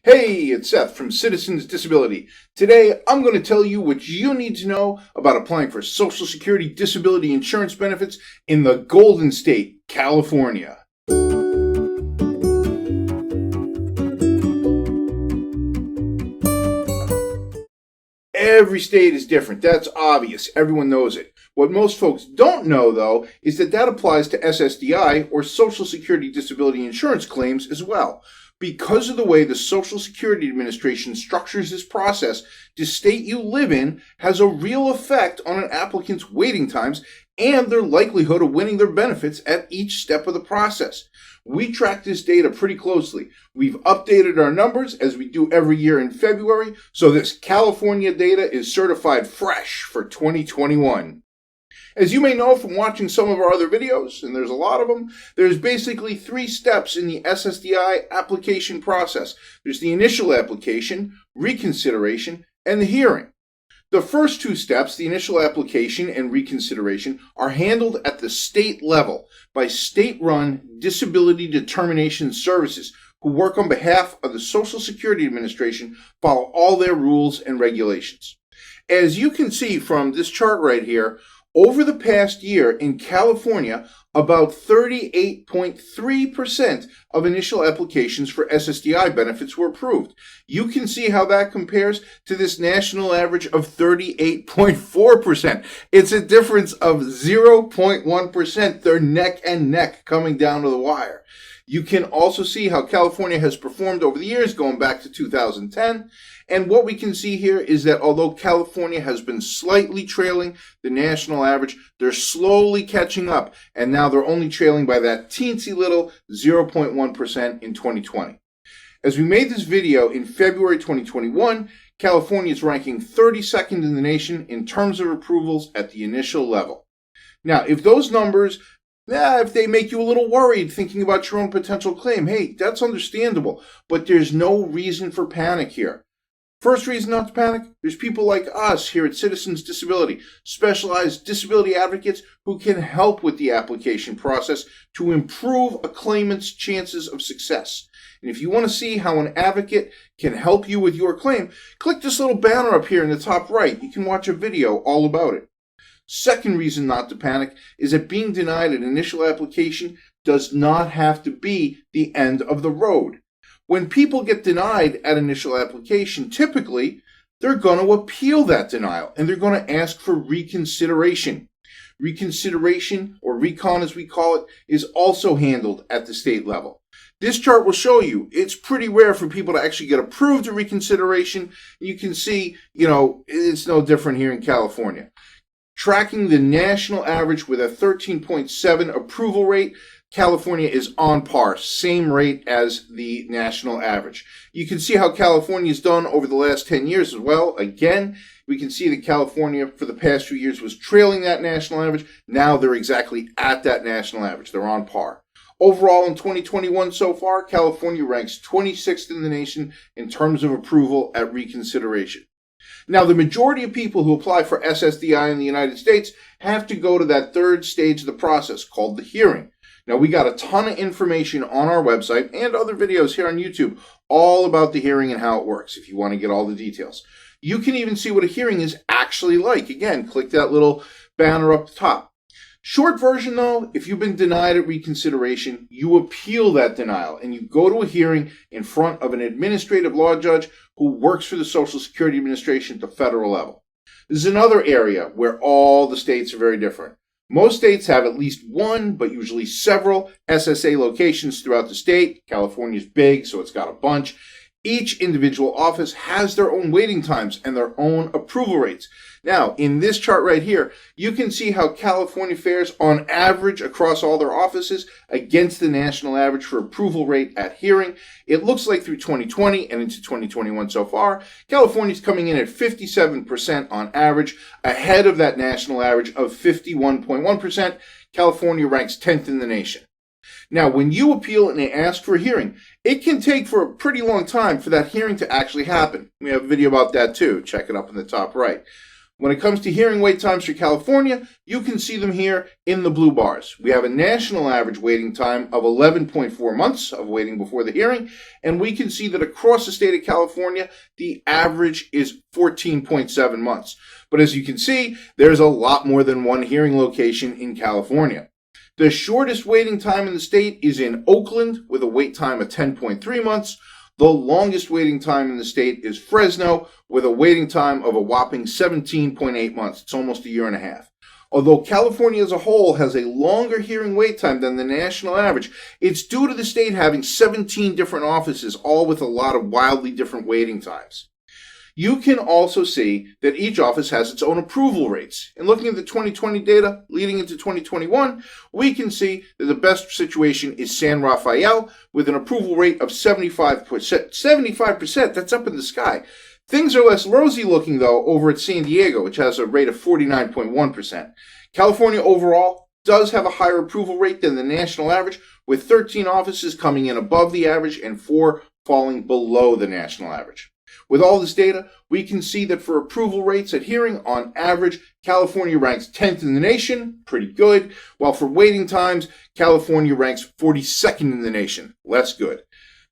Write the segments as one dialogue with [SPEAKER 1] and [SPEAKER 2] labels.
[SPEAKER 1] Hey, it's Seth from Citizens Disability. Today, I'm going to tell you what you need to know about applying for Social Security disability insurance benefits in the Golden State, California. Every state is different. That's obvious. Everyone knows it. What most folks don't know, though, is that applies to Ssdi, or Social Security disability insurance claims, as well. Because of the way the Social Security Administration structures this process, the state you live in has a real effect on an applicant's waiting times and their likelihood of winning their benefits at each step of the process. We track this data pretty closely. We've updated our numbers as we do every year in February, so this California data is certified fresh for 2021. As you may know from watching some of our other videos, and there's a lot of them, there's basically 3 steps in the Ssdi application process. There's the initial application, reconsideration, and the hearing. The first 2 steps, the initial application and reconsideration, are handled at the state level by state-run disability determination services who work on behalf of the Social Security Administration, follow all their rules and regulations. As you can see from this chart right here, over the past year in California, about 38.3% of initial applications for Ssdi benefits were approved. You can see how that compares to this national average of 38.4%. It's a difference of 0.1%. They're neck and neck coming down to the wire. You can also see how California has performed over the years, going back to 2010. And what we can see here is that although California has been slightly trailing the national average, they're slowly catching up. And now they're only trailing by that teensy little 0.1% in 2020. As we made this video in February 2021, California is ranking 32nd in the nation in terms of approvals at the initial level. Now, if those numbers if they make you a little worried thinking about your own potential claim, hey, that's understandable, but there's no reason for panic here. First reason not to panic, there's people like us here at Citizens Disability, specialized disability advocates who can help with the application process to improve a claimant's chances of success. And if you want to see how an advocate can help you with your claim, click this little banner up here in the top right. You can watch a video all about it. Second reason not to panic is that being denied an initial application does not have to be the end of the road. When people get denied at initial application, typically they're going to appeal that denial and they're going to ask for reconsideration. Reconsideration, or recon as we call it, is also handled at the state level. This chart will show you it's pretty rare for people to actually get approved of reconsideration. You can see, it's no different here in California. Tracking the national average with a 13.7 approval rate, California is on par, same rate as the national average. You can see how California has done over the last 10 years as well. Again, we can see that California for the past few years was trailing that national average. Now they're exactly at that national average. They're on par. Overall, in 2021 so far, California ranks 26th in the nation in terms of approval at reconsideration. Now, the majority of people who apply for Ssdi in the United States have to go to that third stage of the process called the hearing. Now, we got a ton of information on our website and other videos here on YouTube all about the hearing and how it works if you want to get all the details. You can even see what a hearing is actually like. Again, click that little banner up the top. Short version though, if you've been denied at reconsideration, you appeal that denial and you go to a hearing in front of an administrative law judge who works for the Social Security Administration at the federal level. This is another area where all the states are very different. Most states have at least one, but usually several SSA locations throughout the state. California's big, so it's got a bunch. Each individual office has their own waiting times and their own approval rates. Now, in this chart right here, you can see how California fares on average across all their offices against the national average for approval rate at hearing. It looks like through 2020 and into 2021 so far, California's coming in at 57% on average, ahead of that national average of 51.1%. California ranks 10th in the nation. Now, when you appeal and they ask for a hearing, it can take for a pretty long time for that hearing to actually happen. We have a video about that too. Check it up in the top right. When it comes to hearing wait times for California, you can see them here in the blue bars. We have a national average waiting time of 11.4 months of waiting before the hearing, and we can see that across the state of California, the average is 14.7 months. But as you can see, there's a lot more than one hearing location in California. The shortest waiting time in the state is in Oakland with a wait time of 10.3 months. The longest waiting time in the state is Fresno with a waiting time of a whopping 17.8 months. It's almost a year and a half. Although California as a whole has a longer hearing wait time than the national average, it's due to the state having 17 different offices, all with a lot of wildly different waiting times. You can also see that each office has its own approval rates. And looking at the 2020 data leading into 2021, we can see that the best situation is San Rafael with an approval rate of 75%. 75%, that's up in the sky. Things are less rosy looking, though, over at San Diego, which has a rate of 49.1%. California overall does have a higher approval rate than the national average, with 13 offices coming in above the average and 4 falling below the national average. With all this data, we can see that for approval rates at hearing, on average, California ranks 10th in the nation, pretty good, while for waiting times, California ranks 42nd in the nation, less good.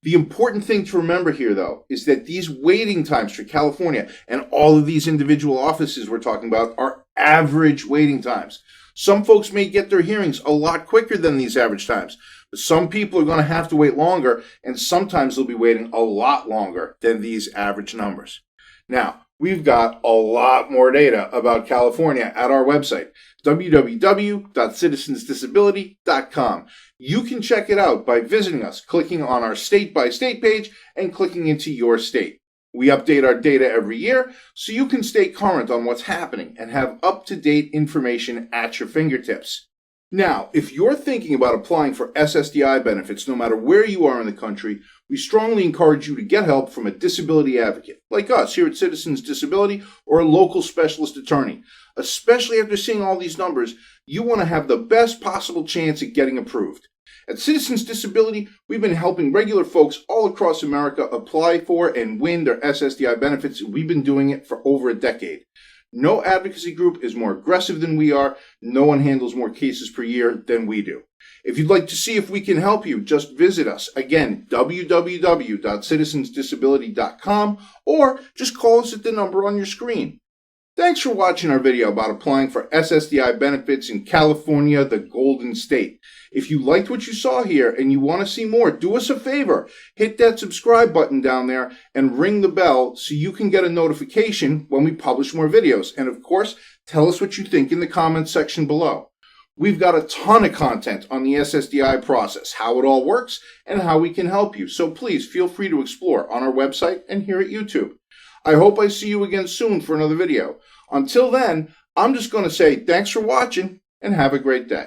[SPEAKER 1] The important thing to remember here, though, is that these waiting times for California and all of these individual offices we're talking about are average waiting times. Some folks may get their hearings a lot quicker than these average times. But some people are going to have to wait longer, and sometimes they'll be waiting a lot longer than these average numbers. Now, we've got a lot more data about California at our website, www.citizensdisability.com. You can check it out by visiting us, clicking on our state-by-state page, and clicking into your state. We update our data every year, so you can stay current on what's happening and have up-to-date information at your fingertips. Now, if you're thinking about applying for SSDI benefits, no matter where you are in the country, we strongly encourage you to get help from a disability advocate, like us here at Citizens Disability, or a local specialist attorney. Especially after seeing all these numbers, you want to have the best possible chance at getting approved. At Citizens Disability, we've been helping regular folks all across America apply for and win their SSDI benefits, and we've been doing it for over a decade. No advocacy group is more aggressive than we are. No one handles more cases per year than we do. If you'd like to see if we can help you, just visit us. Again, www.citizensdisability.com, or just call us at the number on your screen. Thanks for watching our video about applying for SSDI benefits in California, the Golden State. If you liked what you saw here and you want to see more, do us a favor. Hit that subscribe button down there and ring the bell so you can get a notification when we publish more videos. And of course, tell us what you think in the comments section below. We've got a ton of content on the SSDI process, how it all works, and how we can help you. So please feel free to explore on our website and here at YouTube. I hope I see you again soon for another video. Until then, I'm just going to say thanks for watching and have a great day.